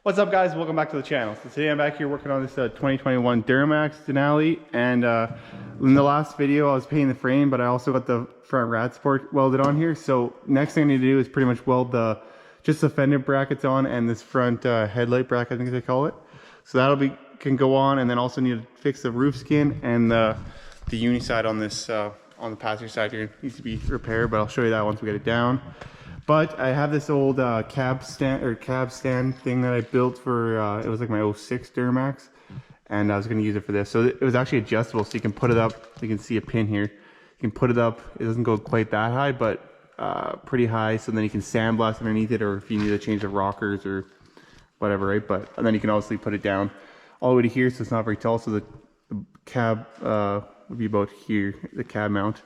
What's up, guys? Welcome back to the channel. So today I'm back here working on this 2021 Duramax Denali, and in the last video I was painting the frame, but I also got the front rad support welded on here. So next thing I need to do is pretty much weld just the fender brackets on and this front headlight bracket, I think they call it. So that'll can go on, and then also need to fix the roof skin and the uni side on this on the passenger side here needs to be repaired, but I'll show you that once we get it down. But I have this old cab stand thing that I built for, it was like my 06 Duramax, and I was going to use it for this. So it was actually adjustable, so you can put it up. You can see a pin here. You can put it up. It doesn't go quite that high, but pretty high. So then you can sandblast underneath it, or if you need to change the rockers or whatever, right? And then you can obviously put it down all the way to here, so it's not very tall. So the cab would be about here, the cab mount.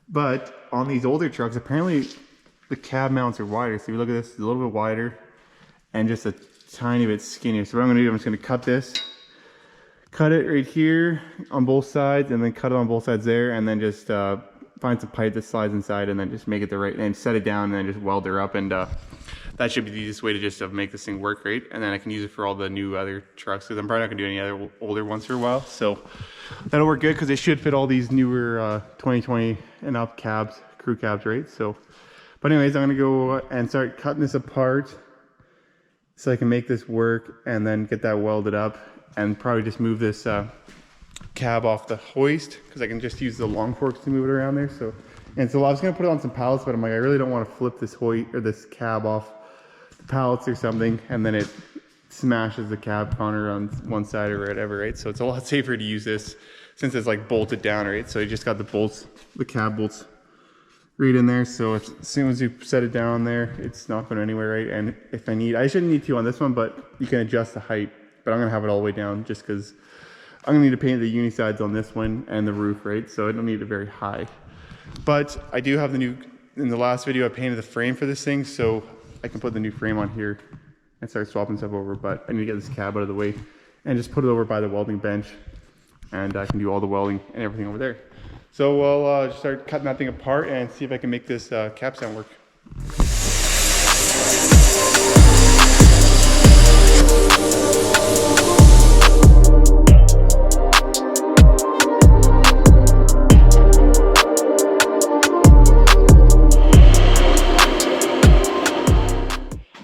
But on these older trucks, apparently the cab mounts are wider. So if you look at this, it's a little bit wider and just a tiny bit skinnier. So what I'm gonna do, I'm just gonna cut it right here on both sides, and then cut it on both sides there, and then just find some pipe that slides inside, and then just make it the right, and set it down, and then just weld her up, and that should be the easiest way to just make this thing work right. And then I can use it for all the new other trucks, because I'm probably not gonna do any other older ones for a while. So that'll work good, because it should fit all these newer 2020 and up cabs, crew cabs, right? So, but anyways, I'm gonna go and start cutting this apart so I can make this work, and then get that welded up, and probably just move this cab off the hoist, because I can just use the long forks to move it around there. So I was gonna put it on some pallets, but I'm like, I really don't want to flip this hoist or this cab off the pallets or something, and then it smashes the cab corner on one side or whatever, right? So it's a lot safer to use this since it's like bolted down, right? So you just got the bolts, the cab bolts right in there. So as soon as you set it down there, it's not going anywhere, right? And if I shouldn't need to on this one, but you can adjust the height. But I'm gonna have it all the way down, just because I'm gonna need to paint the uni sides on this one and the roof, right? So I don't need it very high. But I do have in the last video I painted the frame for this thing, so I can put the new frame on here and start swapping stuff over. But I need to get this cab out of the way and just put it over by the welding bench, and I can do all the welding and everything over there. So we'll just start cutting that thing apart and see if I can make this cab stand work.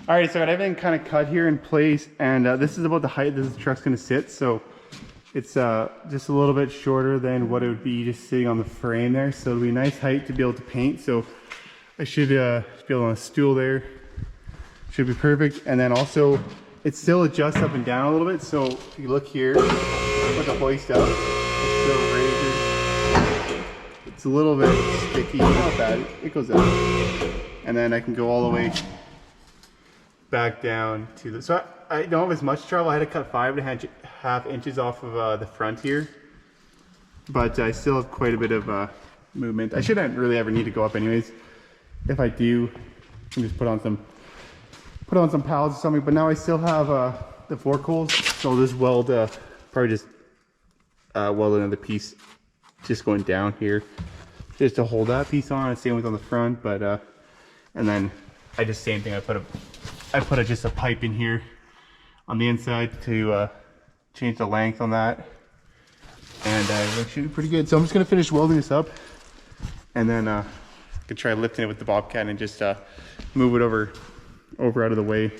Alright, so I got everything kind of cut here in place, and this is about the height this truck's going to sit. So it's just a little bit shorter than what it would be just sitting on the frame there. So it'll be a nice height to be able to paint. So I should be able on a stool there. Should be perfect. And then also it still adjusts up and down a little bit. So if you look here, put the hoist up, it still raises. It's a little bit sticky, not bad. It goes up. And then I can go all the way back down to the, so I don't have as much trouble. I had to cut 5.5 inches off of the front here, but I still have quite a bit of movement. I shouldn't really ever need to go up anyways. If I do, I can just put on some pallets or something. But now I still have the fork holes, so I'll just weld probably just weld another piece just going down here just to hold that piece on. Same with on the front, but and then I just same thing. I put just a pipe in here on the inside to change the length on that, and it should be pretty good. So I'm just gonna finish welding this up, and then I can try lifting it with the bobcat and just move it over out of the way,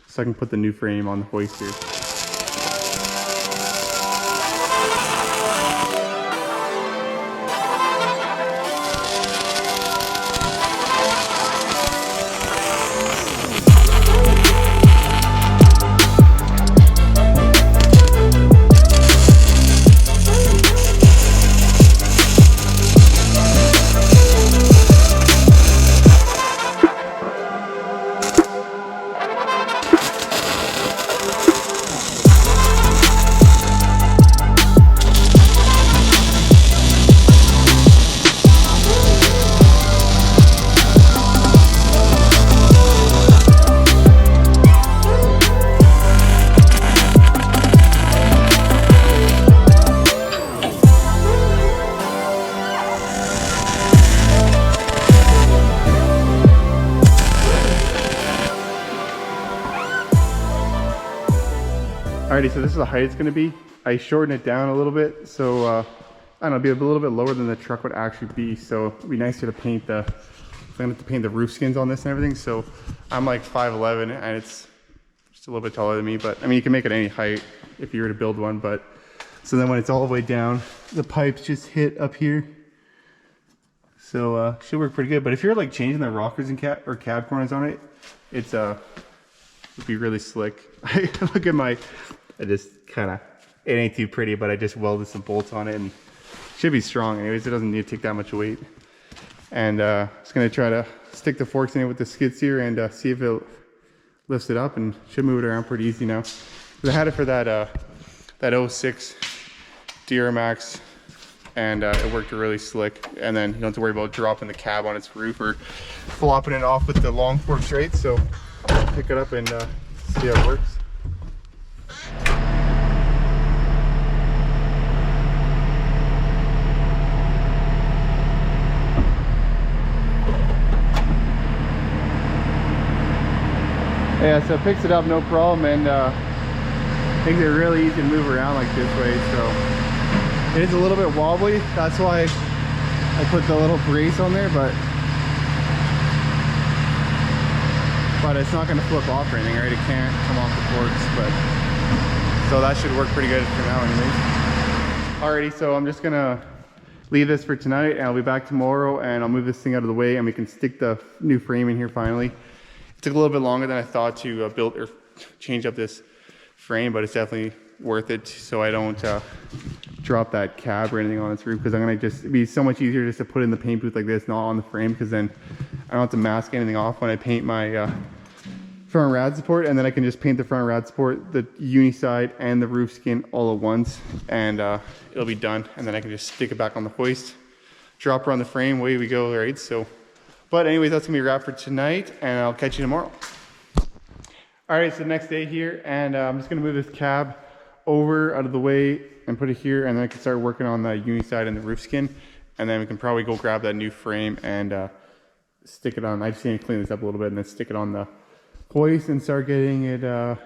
so I can put the new frame on the hoist here. Alrighty, so this is the height it's gonna be. I shortened it down a little bit, so I don't know, it'll be a little bit lower than the truck would actually be. So it'd be nicer to paint the, I'm gonna have to paint the roof skins on this and everything. So I'm like 5'11", and it's just a little bit taller than me, but I mean, you can make it any height if you were to build one. But so then when it's all the way down, the pipes just hit up here. So should work pretty good. But if you're like changing the rockers and cab corners on it, it's would be really slick. Look at my, I just kind of, it ain't too pretty, but I just welded some bolts on it and should be strong. Anyways, it doesn't need to take that much weight. And just gonna try to stick the forks in it with the skid steer and see if it lifts it up, and should move it around pretty easy now. Because I had it for that that 06 Duramax, and it worked really slick. And then you don't have to worry about dropping the cab on its roof or flopping it off with the long fork straight. So pick it up and see how it works. Yeah, so it picks it up no problem, and makes it really easy to move around like this way. So it is a little bit wobbly, that's why I put the little brace on there, but it's not going to flip off or anything, right? It can't come off the forks, but so that should work pretty good for now anyways. Alrighty, so I'm just gonna leave this for tonight, and I'll be back tomorrow, and I'll move this thing out of the way, and we can stick the new frame in here finally. It took a little bit longer than I thought to build or change up this frame, but it's definitely worth it, so I don't drop that cab or anything on its roof, because I'm gonna just, it'd be so much easier just to put it in the paint booth like this, not on the frame, because then I don't have to mask anything off when I paint my front rad support, and then I can just paint the front rad support, the uni side, and the roof skin all at once, and it'll be done. And then I can just stick it back on the hoist, drop her on the frame, away we go, right? So, but anyways, that's gonna be a wrap for tonight, and I'll catch you tomorrow. All right, so the next day here, and I'm just gonna move this cab over out of the way and put it here, and then I can start working on the uni side and the roof skin, and then we can probably go grab that new frame and stick it on. I just need to clean this up a little bit and then stick it on the hoist and start getting it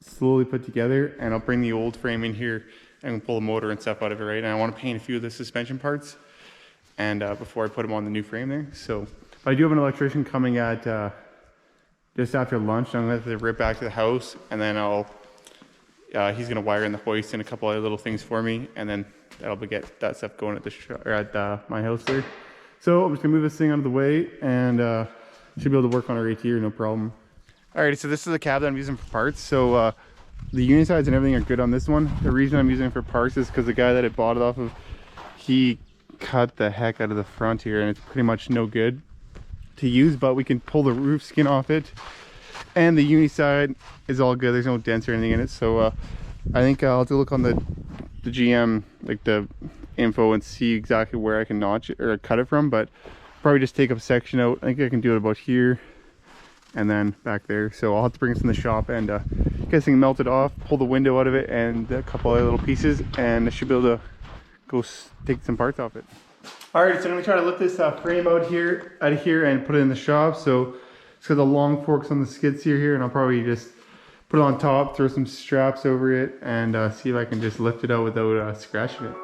slowly put together. And I'll bring the old frame in here and pull the motor and stuff out of it, right? And I want to paint a few of the suspension parts and before I put them on the new frame there. So, but I do have an electrician coming at just after lunch. I'm gonna have to rip back to the house, and then he's gonna wire in the hoist and a couple other little things for me, and then that'll get that stuff going at the my house there. So I'm just gonna move this thing out of the way, and should be able to work on it right here, no problem. Alright, so this is the cab that I'm using for parts. So the uni sides and everything are good on this one. The reason I'm using it for parts is because the guy that I bought it off of, he cut the heck out of the front here, and it's pretty much no good to use, but we can pull the roof skin off it, and the uni side is all good. There's no dents or anything in it. So I think I'll have to look on the GM, like the info, and see exactly where I can notch it or cut it from, but probably just take a section out. I think I can do it about here and then back there. So I'll have to bring this in the shop and get this thing melted off, pull the window out of it, and a couple other little pieces, and I should be able to go take some parts off it. All right, so I'm gonna try to lift this frame out of here and put it in the shop. So it's got the long forks on the skid steer here, and I'll probably just put it on top, throw some straps over it, and see if I can just lift it out without scratching it.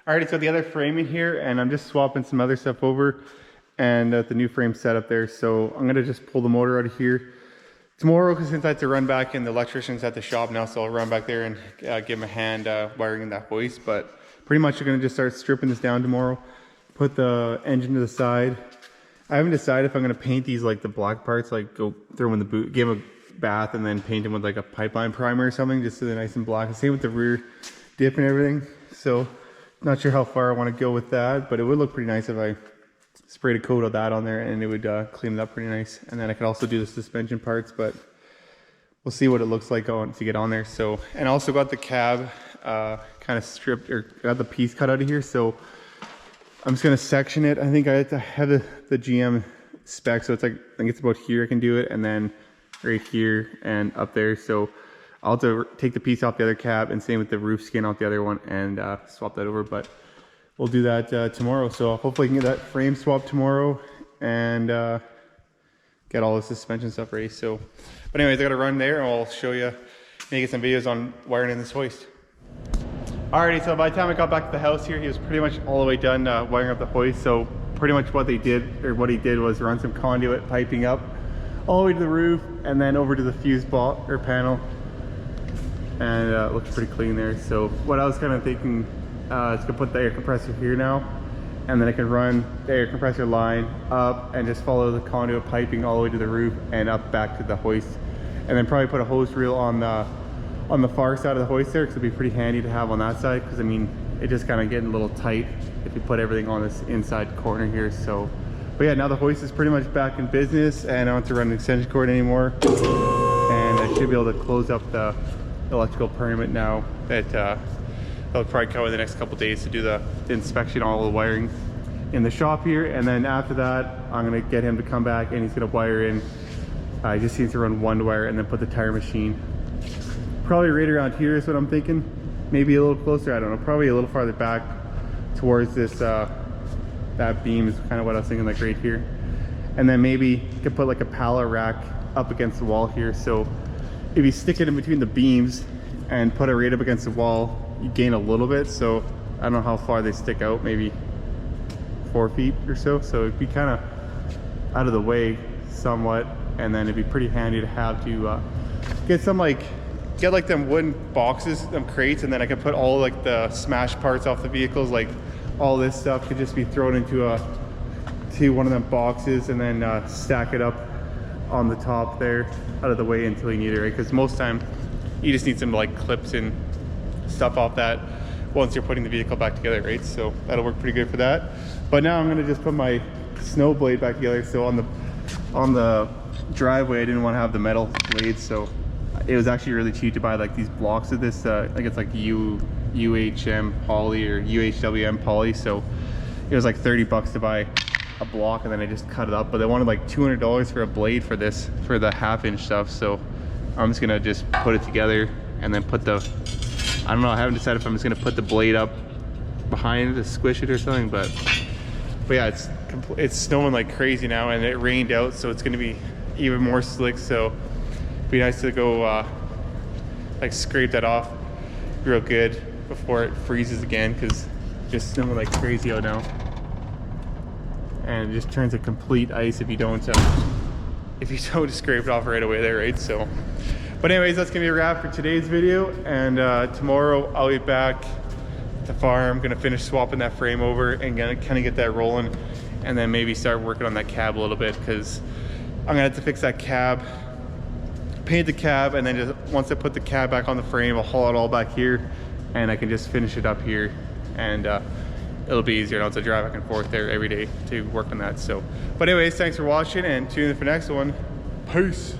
Alrighty, so the other frame in here, and I'm just swapping some other stuff over, and the new frame set up there. So I'm gonna just pull the motor out of here tomorrow, because since I have to run back and the electrician's at the shop now, so I'll run back there and give him a hand wiring that hoist. But pretty much I'm gonna just start stripping this down tomorrow, put the engine to the side. I haven't decided if I'm gonna paint these like the black parts, like go throw them in the boot, give them a bath, and then paint them with like a pipeline primer or something, just so they're nice and black. The same with the rear dip and everything. So not sure how far I want to go with that, but it would look pretty nice if I sprayed a coat of that on there, and it would clean it up pretty nice. And then I could also do the suspension parts, but we'll see what it looks like to get on there. So, and I also got the cab kind of stripped, or got the piece cut out of here. So I'm just gonna section it. I think I have to have the GM spec, so it's like, I think it's about here I can do it, and then right here and up there. So I'll have to take the piece off the other cab, and same with the roof skin off the other one, and swap that over. But we'll do that tomorrow. So hopefully I can get that frame swapped tomorrow and get all the suspension stuff ready. So, but anyways, I gotta run there, and I'll show you, maybe get some videos on wiring in this hoist. Alrighty, so by the time I got back to the house here, he was pretty much all the way done wiring up the hoist. So pretty much what he did was run some conduit piping up all the way to the roof, and then over to the fuse box or panel, and it looks pretty clean there. So what I was kind of thinking is to put the air compressor here now, and then I can run the air compressor line up and just follow the conduit piping all the way to the roof and up back to the hoist, and then probably put a hose reel on the far side of the hoist there, because it'd be pretty handy to have on that side, because I mean it just kind of getting a little tight if you put everything on this inside corner here. So but yeah, now the hoist is pretty much back in business, and I don't have to run an extension cord anymore, and I should be able to close up the electrical permit now. That they'll probably come in the next couple days to do the inspection on all the wiring in the shop here, and then after that I'm gonna get him to come back, and he's gonna wire in. I just need to run one wire and then put the tire machine probably right around here is what I'm thinking. Maybe a little closer, I don't know, probably a little farther back towards this that beam is kind of what I was thinking, like right here. And then maybe you could put like a pallet rack up against the wall here, so if you stick it in between the beams and put it right up against the wall, you gain a little bit. So I don't know how far they stick out, maybe 4 feet or so, so it'd be kind of out of the way somewhat. And then it'd be pretty handy to have to get some get like them wooden boxes, them crates, and then I could put all like the smashed parts off the vehicles, like all this stuff could just be thrown into one of them boxes, and then stack it up on the top there out of the way until you need it, right? Because most time you just need some like clips and stuff off that once you're putting the vehicle back together, right? So that'll work pretty good for that. But now I'm gonna just put my snow blade back together. So on the driveway I didn't want to have the metal blades, so it was actually really cheap to buy like these blocks of this I think it's like UHM poly or UHWM poly, so it was like 30 bucks to buy a block, and then I just cut it up. But they wanted like $200 for a blade for this, for the 1/2 inch stuff. So I'm just gonna just put it together and then put the, I don't know, I haven't decided if I'm just gonna put the blade up behind it to squish it or something, but yeah, it's snowing like crazy now, and it rained out, so it's gonna be even more slick. So it'd be nice to go like scrape that off real good before it freezes again, because it's just snowing like crazy out now, and it just turns to complete ice if you don't scrape it off right away there, right? So but anyways, that's gonna be a wrap for today's video, and tomorrow I'll be back at the farm, gonna finish swapping that frame over and gonna kind of get that rolling, and then maybe start working on that cab a little bit, because I'm gonna have to fix that cab, paint the cab, and then just once I put the cab back on the frame, I'll haul it all back here, and I can just finish it up here, and it'll be easier now to drive back and forth there every day to work on that. So but anyways, thanks for watching, and tune in for the next one. Peace.